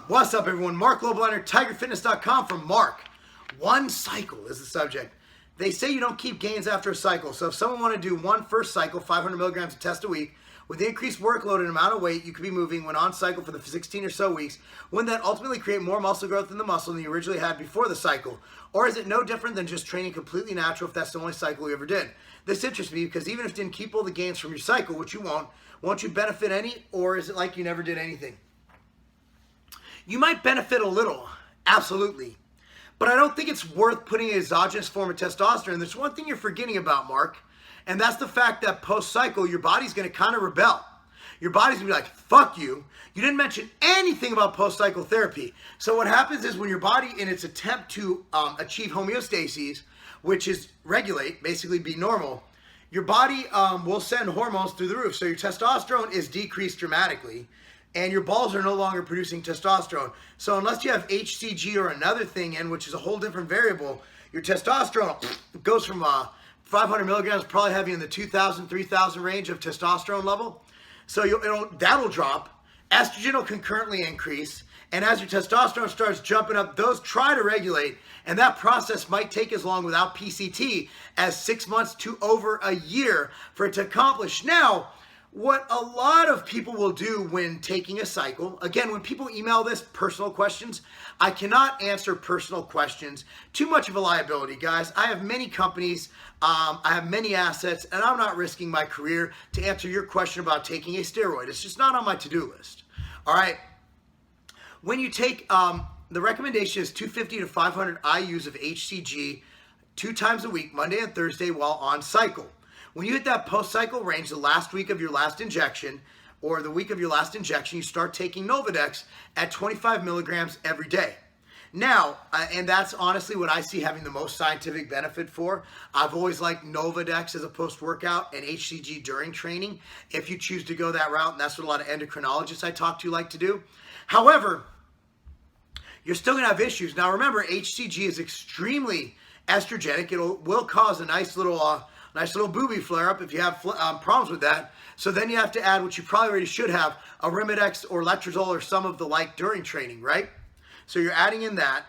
What's up, everyone? Marc Lobliner, TigerFitness.com from Mark. One cycle is the subject. They say you don't keep gains after a cycle. So if someone want to do one first cycle, 500 milligrams of test a week, with the increased workload and amount of weight you could be moving when on cycle for the 16 or so weeks, wouldn't that ultimately create more muscle growth in the muscle than you originally had before the cycle? Or is it no different than just training completely natural if that's the only cycle you ever did? This interests me because even if you didn't keep all the gains from your cycle, which you won't you benefit any, or is it like you never did anything? You might benefit a little, absolutely. But I don't think it's worth putting an exogenous form of testosterone. There's one thing you're forgetting about, Mark, and that's the fact that post-cycle, your body's going to kind of rebel. Your body's going to be like, fuck you. You didn't mention anything about post-cycle therapy. So what happens is when your body, in its attempt to achieve homeostasis, which is regulate, basically be normal, your body will send hormones through the roof. So your testosterone is decreased dramatically, and your balls are no longer producing testosterone. So unless you have HCG or another thing in, which is a whole different variable, your testosterone goes from 500 milligrams, probably have you in the 2,000, 3,000 range of testosterone level. So that'll drop. Estrogen will concurrently increase. And as your testosterone starts jumping up, those try to regulate. And that process might take as long without PCT as 6 months to over a year for it to accomplish. Now, what a lot of people will do when taking a cycle, again, when people email this personal questions, I cannot answer personal questions. Too much of a liability, guys. I have many companies, I have many assets, and I'm not risking my career to answer your question about taking a steroid. It's just not on my to-do list. All right. When you take, the recommendation is 250 to 500 IUs of HCG 2 times a week, Monday and Thursday, while on cycle. When you hit that post-cycle range, the last week of your last injection, or the week of your last injection, you start taking Novadex at 25 milligrams every day. Now, and that's honestly what I see having the most scientific benefit for. I've always liked Novadex as a post-workout and HCG during training, if you choose to go that route, and that's what a lot of endocrinologists I talk to like to do. However, you're still going to have issues. Now, remember, HCG is extremely estrogenic. It will cause a nice little booby flare-up if you have problems with that. So then you have to add, which you probably already should have, a Arimidex or Letrozole or some of the like during training, right? So you're adding in that.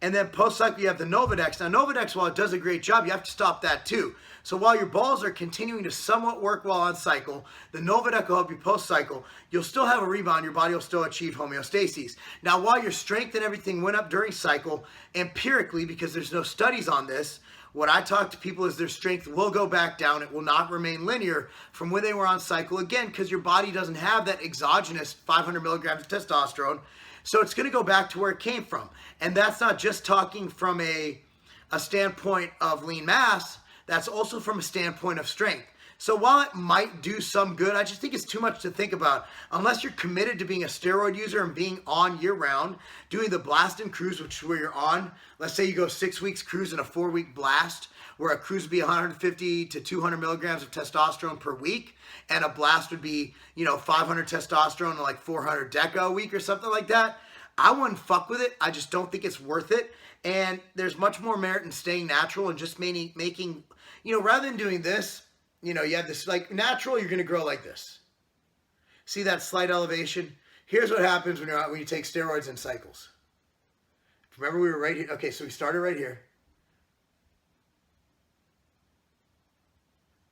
And then post-cycle, you have the Novadex. Now, Novadex, while it does a great job, you have to stop that too. So while your balls are continuing to somewhat work while on cycle, the Novadex will help you post-cycle. You'll still have a rebound. Your body will still achieve homeostasis. Now, while your strength and everything went up during cycle, empirically, because there's no studies on this, what I talk to people is their strength will go back down. It will not remain linear from when they were on cycle again, because your body doesn't have that exogenous 500 milligrams of testosterone. So it's going to go back to where it came from. And that's not just talking from a standpoint of lean mass. That's also from a standpoint of strength. So while it might do some good, I just think it's too much to think about. Unless you're committed to being a steroid user and being on year-round, doing the blast and cruise, which is where you're on. Let's say you go 6 weeks cruise and a 4-week blast, where a cruise would be 150 to 200 milligrams of testosterone per week, and a blast would be, 500 testosterone and like 400 deca a week or something like that. I wouldn't fuck with it. I just don't think it's worth it. And there's much more merit in staying natural and just making, rather than doing this, you have this like natural, you're going to grow like this. See that slight elevation? Here's what happens when you take steroids in cycles. Remember we were right here. Okay, so we started right here.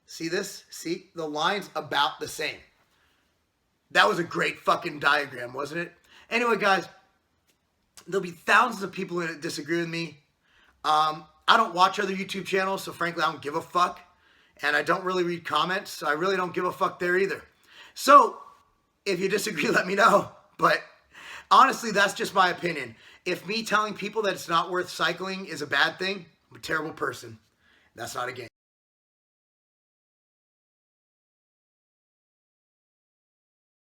See this? See? The line's about the same. That was a great fucking diagram, wasn't it? Anyway, guys, there'll be thousands of people who disagree with me. I don't watch other YouTube channels, so frankly, I don't give a fuck. And I don't really read comments, so I really don't give a fuck there either. So, if you disagree, let me know. But honestly, that's just my opinion. If me telling people that it's not worth cycling is a bad thing, I'm a terrible person. That's not a game.